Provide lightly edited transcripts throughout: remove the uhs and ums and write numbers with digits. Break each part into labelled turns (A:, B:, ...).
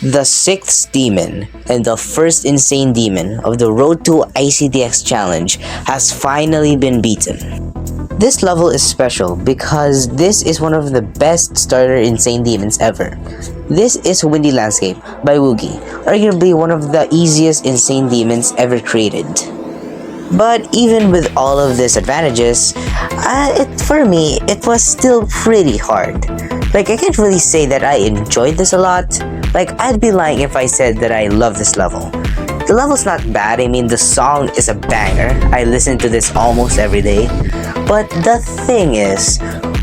A: The sixth demon and the first insane demon of the Road to ICDX challenge has finally been beaten. This level is special because this is one of the best starter insane demons ever. This is Windy Landscape by Woogie, arguably one of the easiest insane demons ever created. But even with all of these advantages, for me, it was still pretty hard. I can't really say that I enjoyed this a lot. I'd be lying if I said that I love this level. The level's not bad, the song is a banger. I listen to this almost every day. But the thing is,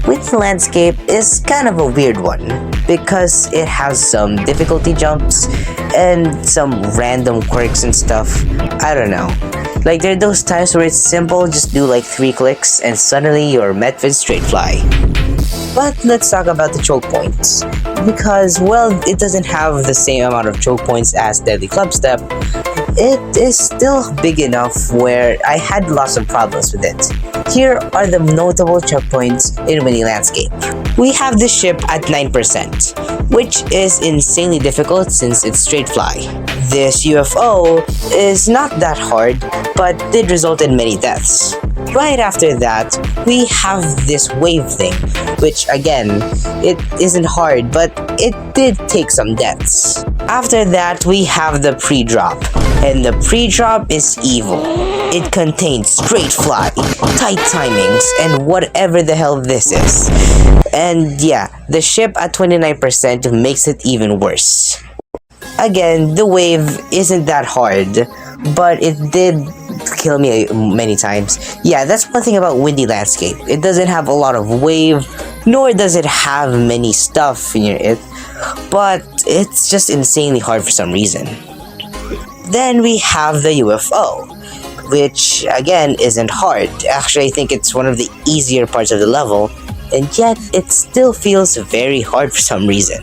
A: Windy Landscape is kind of a weird one because it has some difficulty jumps and some random quirks and stuff. I don't know. There are those times where it's simple, just do 3 clicks and suddenly you're met with straight fly. But let's talk about the choke points. Because, it doesn't have the same amount of choke points as Deadly Clubstep, it is still big enough where I had lots of problems with it. Here are the notable checkpoints in Windy Landscape. We have the ship at 9%, which is insanely difficult since it's straight fly. This UFO is not that hard, but did result in many deaths. Right after that, we have this wave thing, which again, it isn't hard, but it did take some deaths. After that, we have the pre-drop, and the pre-drop is evil. It contains straight fly, tight timings, and whatever the hell this is. And yeah, the ship at 29% makes it even worse. Again, the wave isn't that hard, but it did kill me many times. Yeah, that's one thing about Windy Landscape. It doesn't have a lot of wave, nor does it have many stuff in it, but it's just insanely hard for some reason. Then we have the UFO, which again isn't hard. Actually, I think it's one of the easier parts of the level, and yet it still feels very hard for some reason.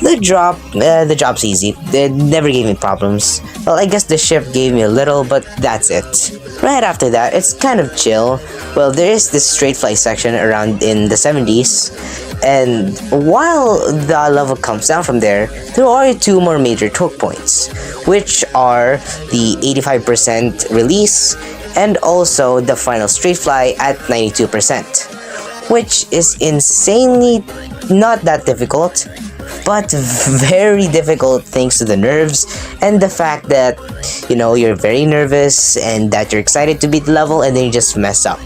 A: The drop's easy. It never gave me problems. Well, I guess the ship gave me a little, but that's it. Right after that, it's kind of chill. Well, there is this straight fly section around in the 70s, and while the level comes down from there are 2 more major choke points, which are the 85% release and also the final straight fly at 92%, which is insanely not that difficult, but very difficult thanks to the nerves and the fact that, you're very nervous and that you're excited to beat the level and then you just mess up.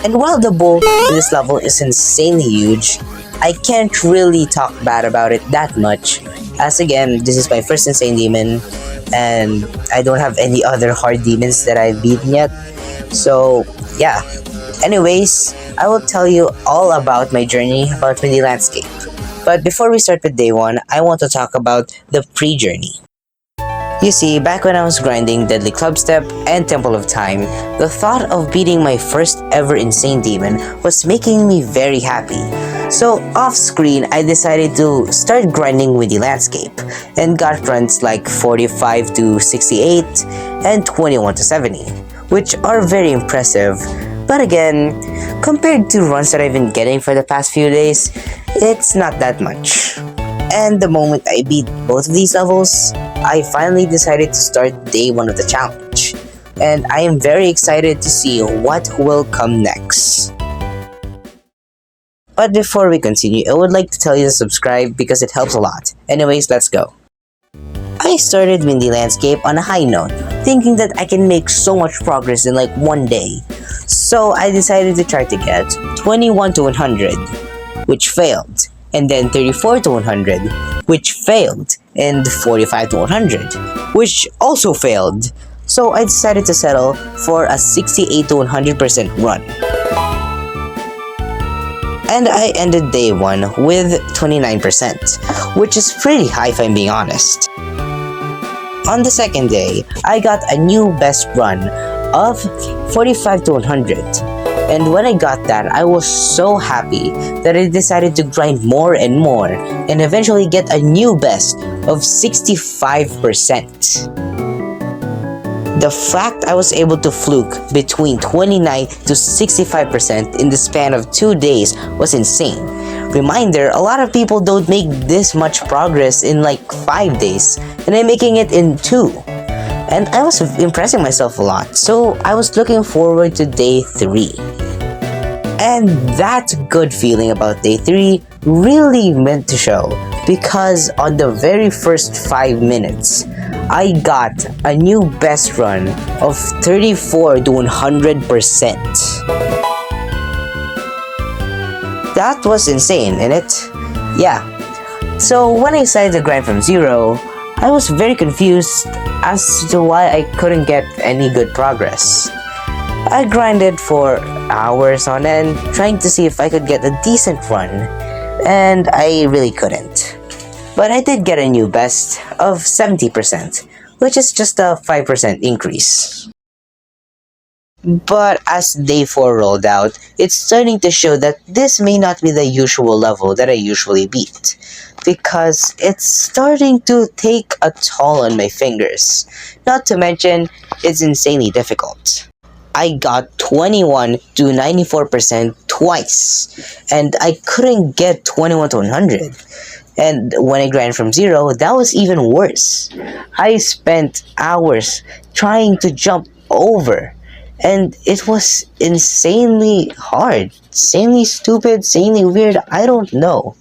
A: And while the bull in this level is insanely huge, I can't really talk bad about it that much, as again, this is my first insane demon and I don't have any other hard demons that I've beaten yet. So yeah, anyways, I will tell you all about my journey about Windy Landscape. But before we start with day 1, I want to talk about the pre-journey. You see, back when I was grinding Deadly Clubstep and Temple of Time, the thought of beating my first ever insane demon was making me very happy. So off screen, I decided to start grinding Windy Landscape and got runs like 45 to 68 and 21 to 70, which are very impressive. But again, compared to runs that I've been getting for the past few days, it's not that much. And the moment I beat both of these levels, I finally decided to start day 1 of the challenge. And I am very excited to see what will come next. But before we continue, I would like to tell you to subscribe because it helps a lot. Anyways, let's go. I started Windy Landscape on a high note, thinking that I can make so much progress in one day. So I decided to try to get 21 to 100, which failed, and then 34 to 100, which failed, and 45 to 100, which also failed. So I decided to settle for a 68 to 100% run. And I ended day 1 with 29%, which is pretty high if I'm being honest. On the second day, I got a new best run of 45 to 100. And when I got that, I was so happy that I decided to grind more and more and eventually get a new best of 65%. The fact I was able to fluke between 29 to 65% in the span of 2 days was insane. Reminder, a lot of people don't make this much progress in like 5 days, and I'm making it in 2. And I was impressing myself a lot, so I was looking forward to day 3. And that good feeling about day 3 really meant to show, because on the very first 5 minutes, I got a new best run of 34 to 100%. That was insane, innit? Yeah. So when I decided to grind from 0, I was very confused as to why I couldn't get any good progress. I grinded for hours on end, trying to see if I could get a decent run, and I really couldn't. But I did get a new best of 70%, which is just a 5% increase. But as day 4 rolled out, it's starting to show that this may not be the usual level that I usually beat, because it's starting to take a toll on my fingers. Not to mention, it's insanely difficult. I got 21 to 94% twice, and I couldn't get 21 to 100. And when I grind from 0, that was even worse. I spent hours trying to jump over, and it was insanely hard, insanely stupid, insanely weird, I don't know.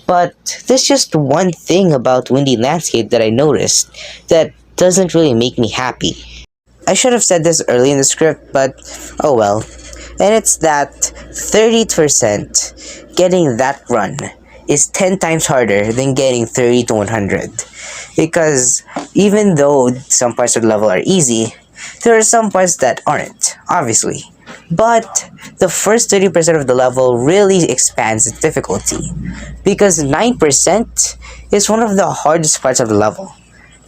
A: But there's just one thing about Windy Landscape that I noticed that doesn't really make me happy. I should have said this early in the script, but oh well. And it's that 30% getting that run is 10 times harder than getting 30 to 100. Because even though some parts of the level are easy, there are some parts that aren't, obviously. But the first 30% of the level really expands its difficulty, because 9% is one of the hardest parts of the level.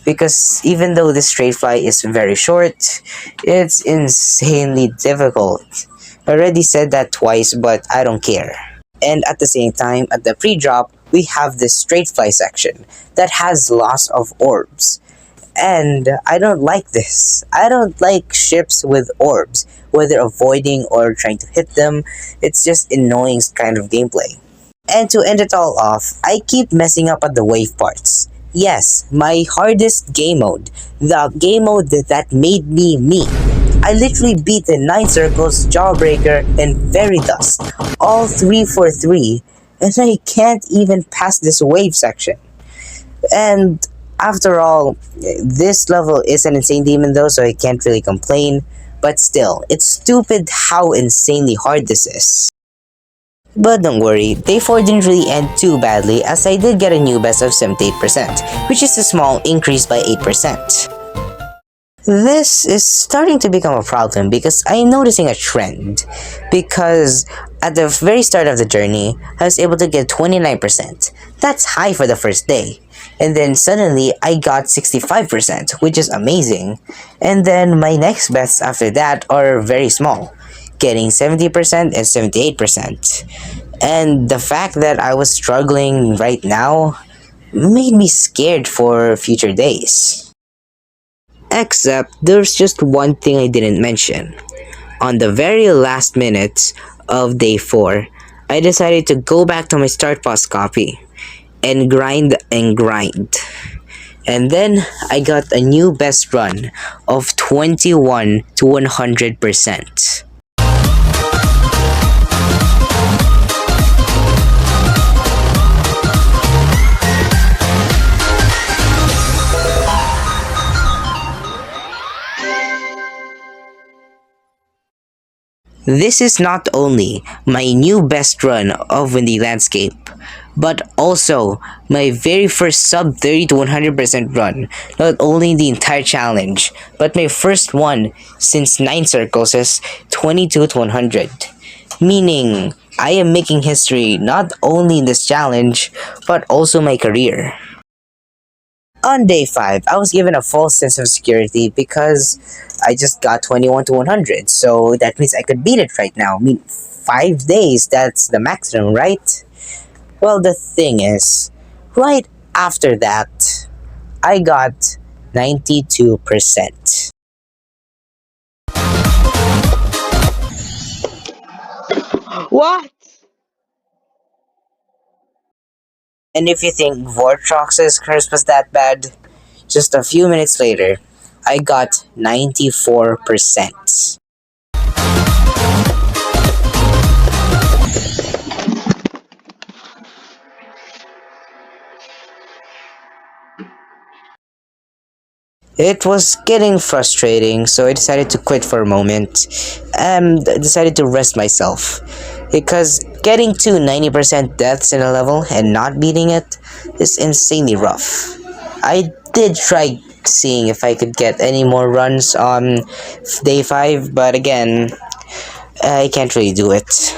A: Because even though this straight fly is very short, it's insanely difficult. I already said that twice, but I don't care. And at the same time, at the pre-drop, we have this straight fly section that has lots of orbs. And I don't like this. I don't like ships with orbs, whether avoiding or trying to hit them. It's just annoying kind of gameplay. And to end it all off, I keep messing up at the wave parts. Yes, my hardest game mode. The game mode that made me me. I literally beat the 9 Circles, Jawbreaker, and Veridust, all 3 for 3, and I can't even pass this wave section. And after all, this level is an insane demon though, so I can't really complain, but still, it's stupid how insanely hard this is. But don't worry, day 4 didn't really end too badly, as I did get a new best of 78%, which is a small increase by 8%. This is starting to become a problem because I'm noticing a trend. Because at the very start of the journey, I was able to get 29%. That's high for the first day. And then suddenly, I got 65%, which is amazing. And then my next bests after that are very small, getting 70% and 78%. And the fact that I was struggling right now made me scared for future days. Except there's just one thing I didn't mention. On the very last minutes of day 4, I decided to go back to my start pause copy and grind and grind. And then I got a new best run of 21 to 100%. This is not only my new best run of Windy Landscape, but also my very first sub 30 to 100% run, not only in the entire challenge, but my first one since 9 Circles is 22 to 100. Meaning, I am making history not only in this challenge, but also my career. On day 5, I was given a false sense of security because I just got 21 to 100, so that means I could beat it right now. I mean, 5 days, that's the maximum, right? Well, the thing is, right after that, I got 92%.
B: What?
A: And if you think Vortrox's curse was that bad, just a few minutes later, I got 94%. It was getting frustrating, so I decided to quit for a moment and decided to rest myself. Because getting to 90% deaths in a level and not beating it is insanely rough. I did try seeing if I could get any more runs on day 5, but again, I can't really do it.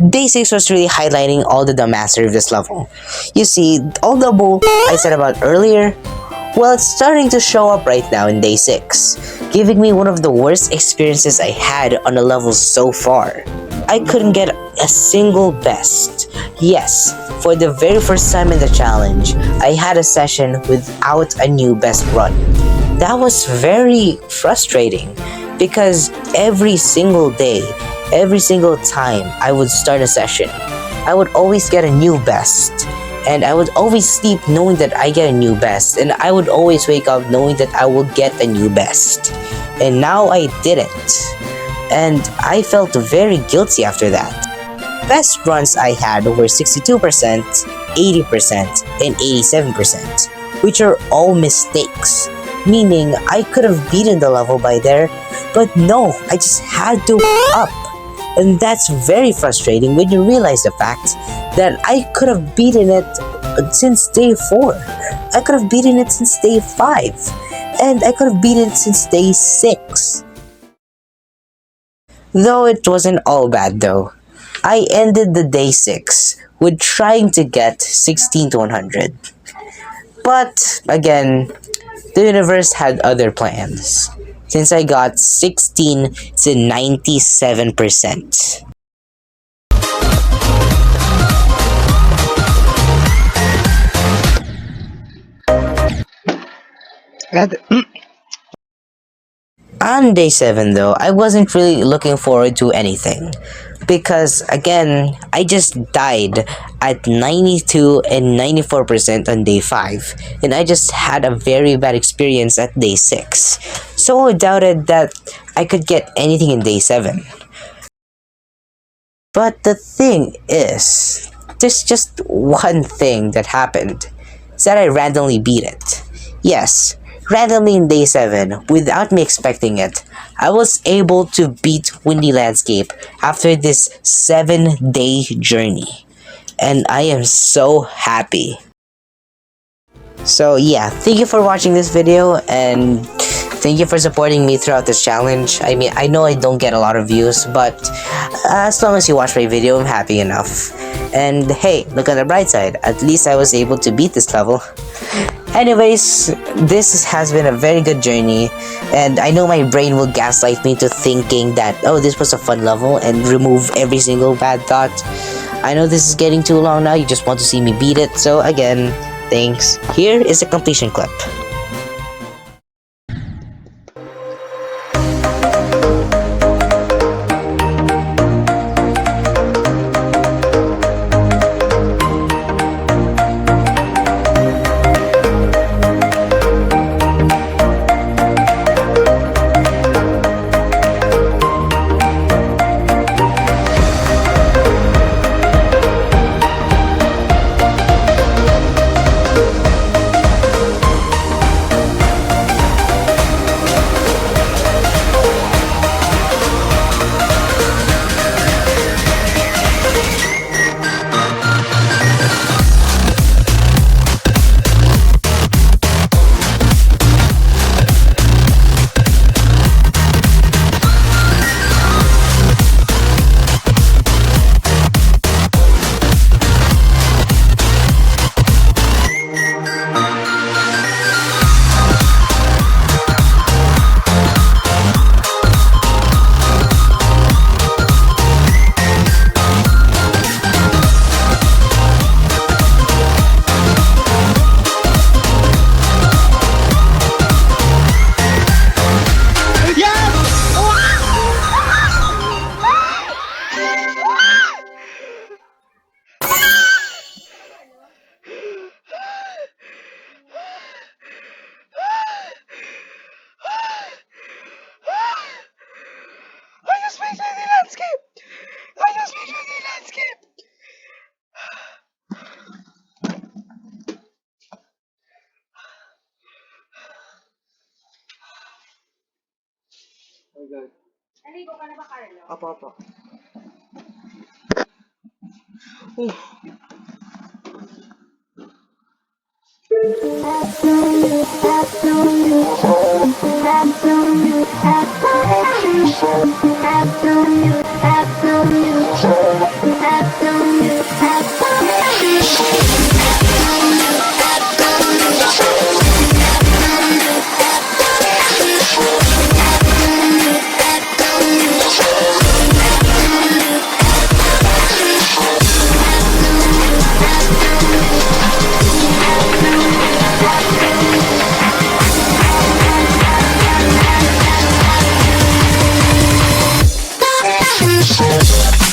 A: Day 6 was really highlighting all the mastery of this level. You see, all the bull I said about earlier, well, it's starting to show up right now in day 6, giving me one of the worst experiences I had on a level so far. I couldn't get a single best. Yes, for the very first time in the challenge, I had a session without a new best run. That was very frustrating because every single day, every single time I would start a session, I would always get a new best. And I would always sleep knowing that I get a new best, and I would always wake up knowing that I will get a new best. And now I didn't. And I felt very guilty after that. Best runs I had were 62%, 80%, and 87%, which are all mistakes. Meaning, I could have beaten the level by there, but no, I just had to up. And that's very frustrating when you realize the fact that I could have beaten it since day 4. I could have beaten it since day 5. And I could have beaten it since day 6. Though it wasn't all bad though. I ended the day 6 with trying to get 16 to 100. But again, the universe had other plans, since I got 16 to 97%. On day 7 though, I wasn't really looking forward to anything. Because again, I just died at 92 and 94% on day 5. And I just had a very bad experience at day 6. So I doubted that I could get anything in day 7. But the thing is, there's just one thing that happened. Is that I randomly beat it. Yes, randomly in day 7, without me expecting it, I was able to beat Windy Landscape after this 7-day journey. And I am so happy. So yeah, thank you for watching this video, and thank you for supporting me throughout this challenge. I mean, I know I don't get a lot of views, but as long as you watch my video, I'm happy enough. And hey, look on the bright side, at least I was able to beat this level. Anyways, this has been a very good journey, and I know my brain will gaslight me to thinking that, oh, this was a fun level, and remove every single bad thought. I know this is getting too long now, you just want to see me beat it, so again, thanks. Here is a completion clip.
B: Opo, opo.
C: Peace.